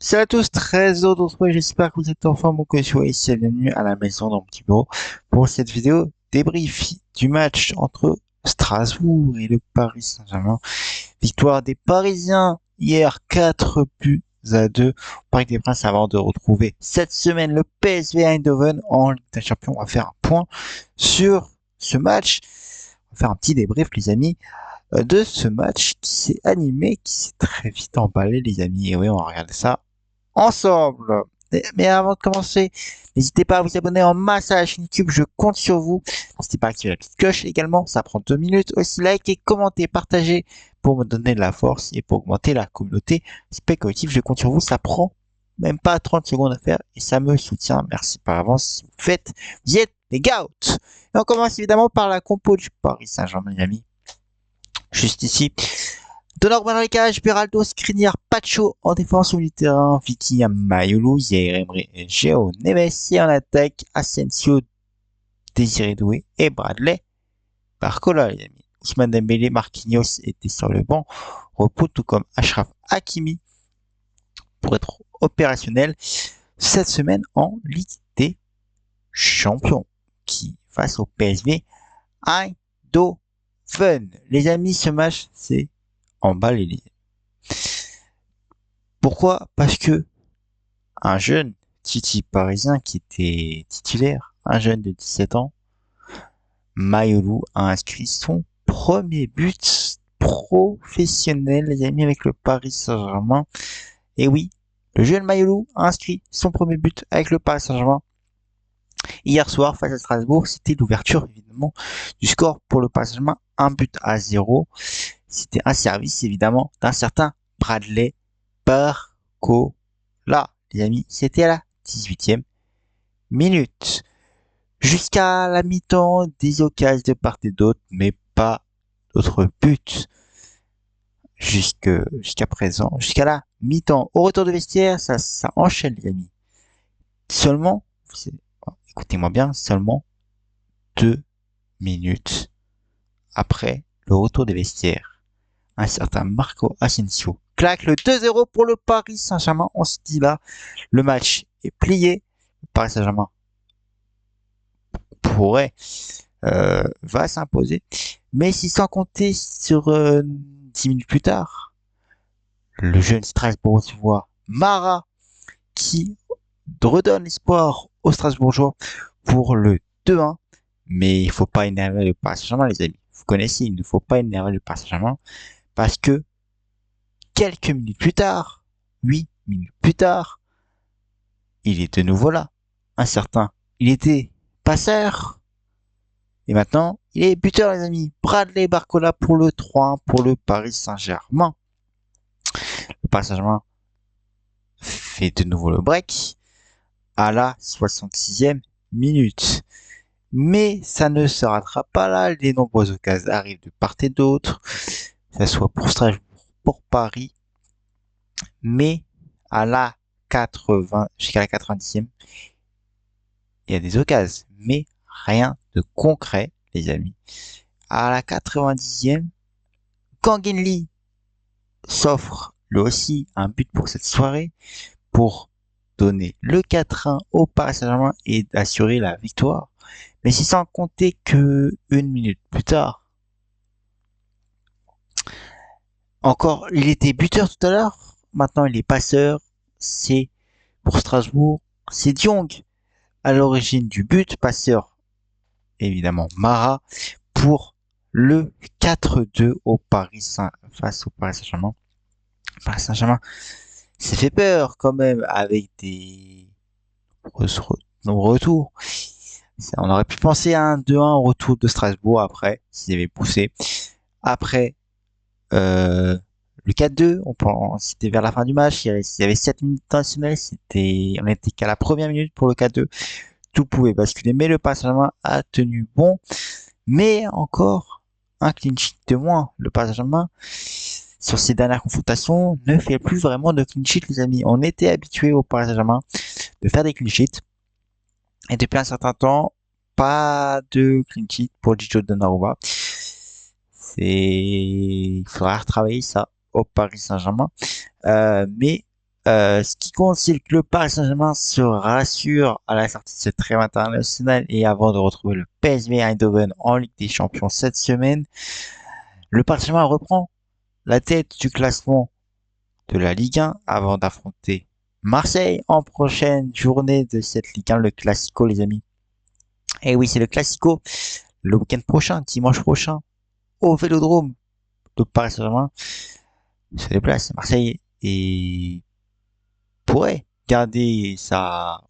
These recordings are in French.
Salut à tous, très heureux de vous retrouver, j'espère que vous êtes en forme ou que soyez ici, bienvenue à la maison dans mon petit bureau pour cette vidéo débrief du match entre Strasbourg et le Paris Saint-Germain. Victoire des Parisiens hier 4 buts à 2 au Parc des Princes avant de retrouver cette semaine le PSV Eindhoven en Ligue des Champions. On va faire un point sur ce match, on va faire un petit débrief les amis de ce match qui s'est animé, qui s'est très vite emballé les amis. Et oui, on va regarder ça ensemble. Mais avant de commencer, n'hésitez pas à vous abonner en masse à la chaîne YouTube, je compte sur vous. N'hésitez pas à activer la petite cloche également, ça prend 2 minutes. Aussi, likez, commentez, partagez pour me donner de la force et pour augmenter la communauté spéculative. Je compte sur vous, ça prend même pas 30 secondes à faire et ça me soutient. Merci par avance si vous faites, vous êtes les gouts. Et on commence évidemment par la compo du Paris Saint-Germain, les amis. Juste ici, Donnarumma dans les cages, Beraldo, Skriniar, Pacho en défense au milieu de terrain, Vitinha, Mayulu, Zaire Emery et Geo Neves et en attaque, Asensio, Désiré Doué et Bradley Barcola, les amis. Ousmane Dembélé, Marquinhos étaient sur le banc, repos tout comme Achraf Hakimi pour être opérationnel cette semaine en Ligue des Champions qui face au PSV Eindhoven. Les amis, ce match c'est emballé. Pourquoi? Parce que un jeune Titi parisien qui était titulaire, un jeune de 17 ans, Mayolu a inscrit son premier but professionnel, les amis, avec le Paris Saint-Germain. Et oui, le jeune Mayolu a inscrit son premier but avec le Paris Saint-Germain hier soir face à Strasbourg. C'était l'ouverture, évidemment, du score pour le Paris Saint-Germain, 1 but à 0. C'était un service, évidemment, d'un certain Bradley Barcola. Les amis, c'était à la 18e minute. Jusqu'à la mi-temps, des occasions de part et d'autre, mais pas d'autres buts jusqu'à présent. Jusqu'à la mi-temps. Au retour de vestiaire, ça enchaîne, les amis. Seulement, écoutez-moi bien, seulement 2 minutes après le retour des vestiaires. Un certain Marco Asensio claque le 2-0 pour le Paris Saint-Germain. On se dit là, le match est plié. Le Paris Saint-Germain pourrait va s'imposer. Mais si sans compter sur 10 minutes plus tard, le jeune Strasbourgeois Mara qui redonne l'espoir aux Strasbourgeois pour le 2-1. Mais il ne faut pas énerver le Paris Saint-Germain, les amis. Vous connaissez, il ne faut pas énerver le Paris Saint-Germain parce que quelques minutes plus tard, 8 minutes plus tard, il est de nouveau là. Un certain, il était passeur. Et maintenant, il est buteur, les amis. Bradley Barcola pour le 3-1 pour le Paris Saint-Germain. Le Paris Saint-Germain fait de nouveau le break à la 66e minute. Mais ça ne se rattrape pas là. Les nombreuses occasions arrivent de part et d'autre. Que ce soit pour Strasbourg, pour Paris. Mais à la 80, jusqu'à la 90e, il y a des occasions. Mais rien de concret, les amis. À la 90e, Kangin Lee s'offre lui aussi un but pour cette soirée pour donner le 4-1 au Paris Saint-Germain et assurer la victoire. Mais si sans compter que 1 minute plus tard, encore, il était buteur tout à l'heure, maintenant il est passeur, c'est pour Strasbourg, c'est Diong à l'origine du but, passeur évidemment Mara pour le 4-2 au Paris Saint face au Paris Saint-Germain. Paris Saint-Germain s'est fait peur quand même avec des nombreux retours. On aurait pu penser à un 2-1 au retour de Strasbourg après, s'ils avaient poussé. Après le 4-2, c'était vers la fin du match, il y avait 7 minutes additionnelles, on était qu'à la première minute pour le 4-2. Tout pouvait basculer, mais le Paris Saint-Germain a tenu bon. Mais encore un clean sheet de moins. Le Paris Saint-Germain, sur ces dernières confrontations, ne fait plus vraiment de clean sheet, les amis. On était habitué au Paris Saint-Germain de faire des clean sheets. Et depuis un certain temps, pas de clean sheet pour Gigio Donnarumma. Il faudra retravailler ça au Paris Saint-Germain. Mais Ce qui compte, c'est que le Paris Saint-Germain se rassure à la sortie de cette trêve internationale et avant de retrouver le PSV Eindhoven en Ligue des Champions cette semaine, le Paris Saint-Germain reprend la tête du classement de la Ligue 1 avant d'affronter Marseille en prochaine journée de cette Ligue 1, le Classico, les amis. Et oui, c'est le Classico le week-end prochain, dimanche prochain, au Vélodrome de Paris Saint-Germain se déplace à Marseille et pourrait garder sa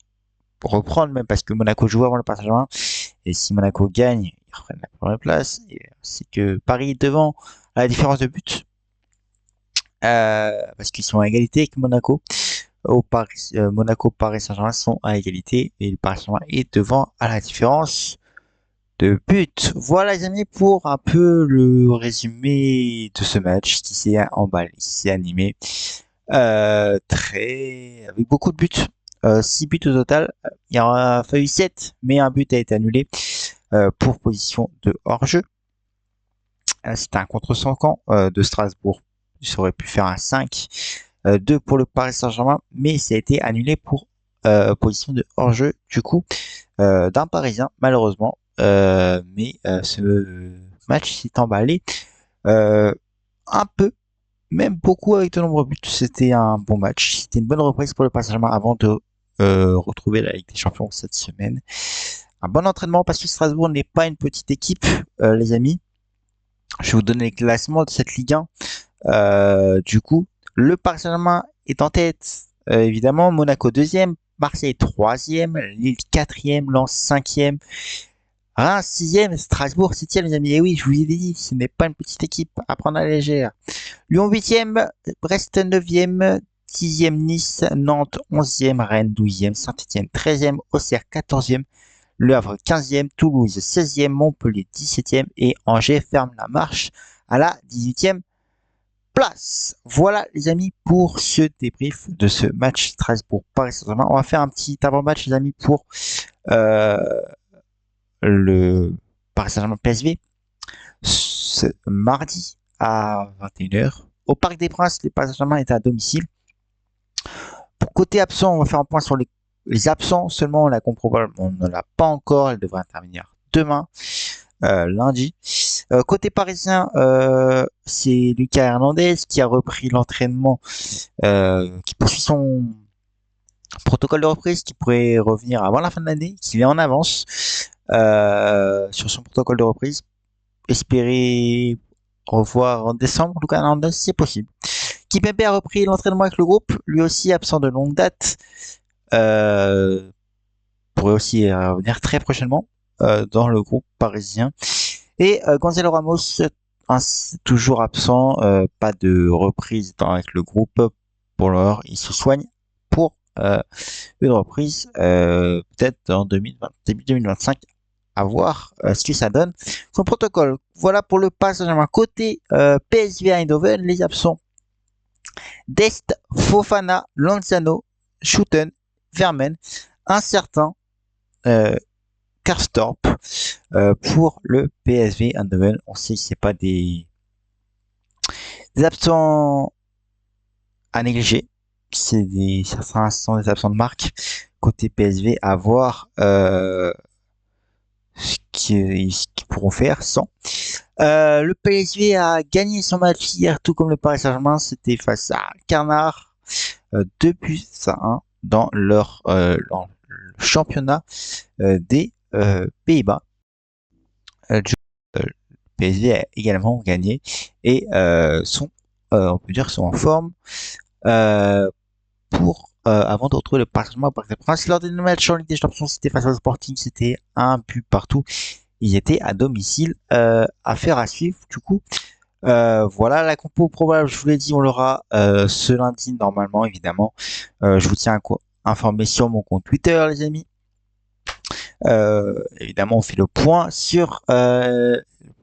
reprendre même parce que Monaco joue avant le Paris Saint-Germain et si Monaco gagne, ils reprennent la première place. C'est que Paris est devant à la différence de but parce qu'ils sont à égalité avec Monaco. Monaco, Paris Saint-Germain sont à égalité et le Paris Saint-Germain est devant à la différence de but. Voilà les amis pour un peu le résumé de ce match qui s'est emballé, qui s'est animé très avec beaucoup de buts. 6 buts au total. Il y en a fallu 7, mais un but a été annulé pour position de hors-jeu. C'était un contre-5 de Strasbourg. Ça aurait pu faire un 5. 2 pour le Paris Saint-Germain, mais ça a été annulé pour position de hors-jeu du coup d'un Parisien malheureusement. Mais ce match s'est emballé un peu, même beaucoup avec de nombreux buts. C'était un bon match. C'était une bonne reprise pour le Paris Saint-Germain avant de retrouver la Ligue des Champions cette semaine. Un bon entraînement parce que Strasbourg n'est pas une petite équipe, les amis. Je vais vous donner les classements de cette Ligue 1. Du coup, le Paris Saint-Germain est en tête, évidemment. Monaco deuxième, Marseille troisième, Lille quatrième, Lens cinquième, Reims sixième, Strasbourg septième, les amis. Et oui, je vous l'ai dit, ce n'est pas une petite équipe à prendre à la légère. Lyon huitième, Brest neuvième, dixième Nice, Nantes onzième, Rennes douzième, Saint-Etienne treizième, Auxerre quatorzième, Le Havre 15e, Toulouse 16e, Montpellier 17e et Angers ferme la marche à la 18e place. Voilà les amis pour ce débrief de ce match Strasbourg-Paris Saint-Germain. On va faire un petit avant-match les amis pour euh, le Paris Saint-Germain PSV ce mardi à 21h. Au Parc des Princes, le Paris Saint-Germain est à domicile. Pour côté absent, on va faire un point sur les absents. Seulement, la comprobable, on ne l'a pas encore. Elle devrait intervenir demain, lundi. Côté parisien, c'est Lucas Hernandez qui a repris l'entraînement, qui poursuit son protocole de reprise, qui pourrait revenir avant la fin de l'année, qui est en avance sur son protocole de reprise. Espérer revoir en décembre Lucas Hernandez, c'est possible. Kimpembe a repris l'entraînement avec le groupe, lui aussi absent de longue date. Pourrait aussi revenir très prochainement dans le groupe parisien. Et Gonzalo Ramos, toujours absent, pas de reprise avec le groupe pour l'heure. Il se soigne pour une reprise peut-être en 2020, début 2025. À voir ce que ça donne. Son protocole, voilà pour le Paris Saint-Germain. Côté PSV Eindhoven, les absents. Dest, Fofana, Lozano, Schouten, Vermen, un certain Karstorp pour le PSV Eindhoven. On sait que c'est pas des absents à négliger. Certains sont des absents de marque. Côté PSV, à voir ce qu'ils pourront faire sans. Le PSV a gagné son match hier, tout comme le Paris Saint-Germain. C'était face à Karnar, 2 buts à 1 dans dans le championnat des Pays-Bas. Le PSV a également gagné et on peut dire, sont en forme pour avant de retrouver le Paris Saint-Germain au Parc des Princes. Lors des matchs en Ligue des Champions, c'était face au Sporting, c'était un but partout. Ils étaient à domicile. Affaire à suivre du coup. Voilà la compo probable, je vous l'ai dit, on l'aura ce lundi normalement évidemment. Je vous tiens informé sur mon compte Twitter les amis. Évidemment on fait le point sur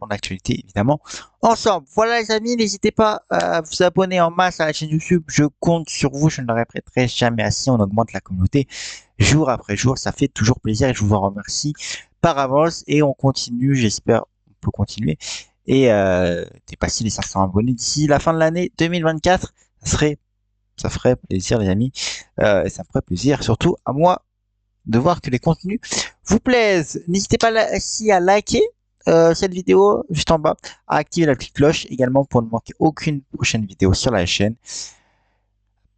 l'actualité évidemment ensemble. Voilà les amis, n'hésitez pas à vous abonner en masse à la chaîne YouTube, je compte sur vous, je ne le répéterai jamais assez, on augmente la communauté jour après jour, ça fait toujours plaisir et je vous en remercie par avance et on continue, j'espère on peut continuer et dépasser les 500 abonnés d'ici la fin de l'année 2024, ça serait Ça ferait plaisir, les amis. Et ça me ferait plaisir, surtout à moi, de voir que les contenus vous plaisent. N'hésitez pas aussi à liker cette vidéo juste en bas, à activer la petite cloche également pour ne manquer aucune prochaine vidéo sur la chaîne.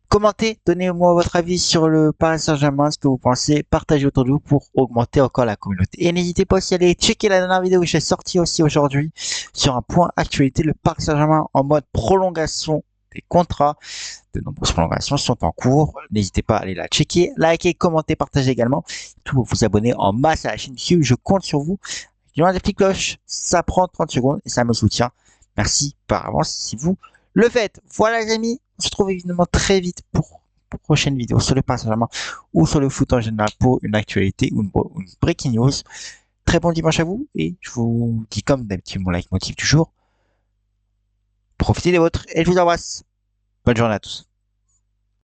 Commentez, donnez-moi votre avis sur le Paris Saint-Germain, ce que vous pensez, partagez autour de vous pour augmenter encore la communauté. Et n'hésitez pas aussi à aller checker la dernière vidéo que j'ai sortie aussi aujourd'hui sur un point actualité, le Paris Saint-Germain en mode prolongation des contrats. De nombreuses prolongations sont en cours. N'hésitez pas à aller la checker, liker, commenter, partager également. Tout vous abonner en masse à la chaîne YouTube. Je compte sur vous. Activez la petite cloche. Ça prend 30 secondes et ça me soutient. Merci par avance si vous le faites. Voilà les amis. On se retrouve évidemment très vite pour une prochaine vidéo sur le Paris Saint-Germain ou sur le foot en général pour une actualité ou une breaking news. Très bon dimanche à vous et je vous dis comme d'habitude mon like motive du jour. Profitez des vôtres et je vous embrasse. Bonne journée à tous.